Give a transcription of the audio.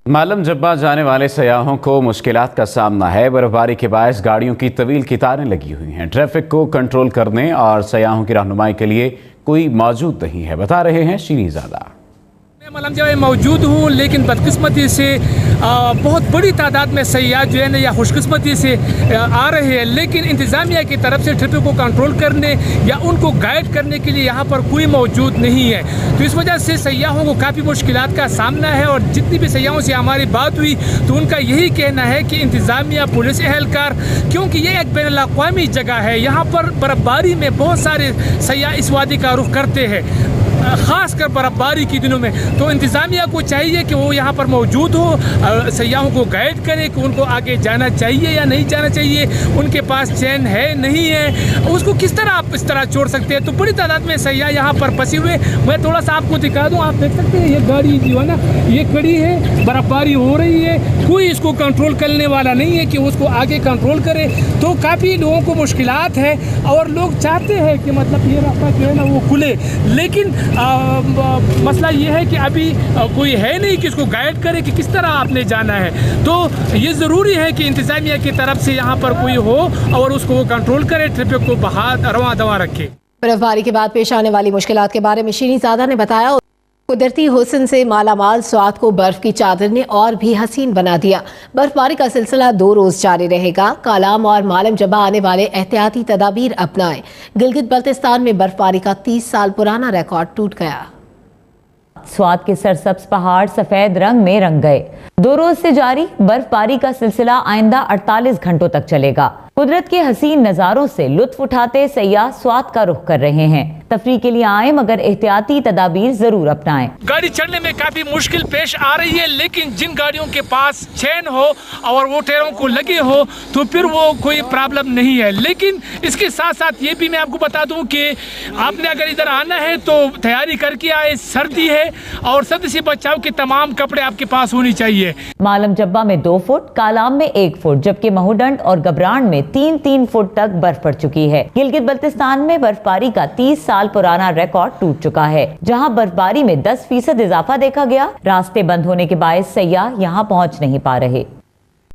मालम जब्बा जाने वाले सयाहों को मुश्किलात का सामना है। बर्फबारी के बायस गाड़ियों की तवील कतारें लगी हुई हैं। ट्रैफिक को कंट्रोल करने और सयाहों की रहनुमाई के लिए कोई मौजूद नहीं है, बता रहे हैं शीरीज़ादा। मैं मालम जब्बा में मौजूद हूँ, लेकिन बदकिस्मती से बहुत बड़ी तादाद में सयाह जो है ना या खुशकिस्मती से आ रहे हैं, लेकिन इंतज़ामिया की तरफ से ट्रैफिक को कंट्रोल करने या उनको गाइड करने के लिए यहाँ पर कोई मौजूद नहीं है। तो इस वजह से सयाहों को काफ़ी मुश्किलात का सामना है। और जितनी भी सयाहों से हमारी बात हुई तो उनका यही कहना है कि इंतज़ामिया, पुलिस एहलकार, क्योंकि ये एक बैनुल अक़वामी जगह है, यहाँ पर बर्फ़बारी में बहुत सारे सयाह इस वादी का रुख करते हैं, ख़ास कर बर्फ़बारी के दिनों में। तो इंतज़ामिया को चाहिए कि वो यहाँ पर मौजूद हो, सयाहों को गाइड करे कि उनको आगे जाना चाहिए या नहीं जाना चाहिए, उनके पास चैन है नहीं है, उसको किस तरह आप इस तरह छोड़ सकते हैं। तो बड़ी तादाद में सयाह यहाँ पर फंसे हुए। मैं थोड़ा सा आपको दिखा दूँ, आप देख सकते हैं ये गाड़ी जो है ना ये खड़ी है, बर्फ़बारी हो रही है, कोई इसको कंट्रोल करने वाला नहीं है कि उसको आगे कंट्रोल करे। तो काफ़ी लोगों को मुश्किलात है और लोग चाहते हैं कि मतलब ये रास्ता जो है ना वो खुले, लेकिन मसला ये है कि अभी कोई है नहीं कि इसको गाइड करे कि किस तरह आपने जाना है। तो ये ज़रूरी है कि इंतज़ामिया की तरफ से यहाँ पर कोई हो और उसको कंट्रोल करे, ट्रैफिक को रवा दवा रखे। बर्फबारी के बाद पेश आने वाली मुश्किलात के बारे में शीरीज़ादा ने बताया। कुदरती हुस्न से मालामाल स्वात को बर्फ की चादर ने और भी हसीन बना दिया। बर्फबारी का सिलसिला 2 रोज जारी रहेगा। कालाम और मालम जब्बा आने वाले एहतियाती तदाबीर अपनाएं। गिलगित बल्तिस्तान में बर्फबारी का 30 साल पुराना रिकॉर्ड टूट गया। स्वात के सरसब्ज पहाड़ सफेद रंग में रंग गए। 2 रोज से जारी बर्फबारी का सिलसिला आइंदा 48 घंटों तक चलेगा। कुदरत के हसीन नज़ारों से लुत्फ उठाते सयाह स्वात का रुख कर रहे हैं। तफरीह के लिए आए मगर एहतियाती तदाबीर जरूर अपनाएं। गाड़ी चढ़ने में काफी मुश्किल पेश आ रही है, लेकिन जिन गाड़ियों के पास चैन हो और वो टायरों को लगे हो तो फिर वो कोई प्रॉब्लम नहीं है। लेकिन इसके साथ साथ ये भी मैं आपको बता दूं कि आपने अगर इधर आना है तो तैयारी करके आए। सर्दी है और सर्दी से बचाव के तमाम कपड़े आपके पास होनी चाहिए। मालम जब्बा में 2 फुट, कालाम में 1 फुट, जबकि महूडंड और गबरान में 3-3 फुट तक बर्फ पड़ चुकी है। गिलगित बल्तिस्तान में बर्फबारी का 30 साल पुराना रिकॉर्ड टूट चुका है, जहां बर्फबारी में 10% इजाफा देखा गया। रास्ते बंद होने के बायस सयाह यहां पहुंच नहीं पा रहे।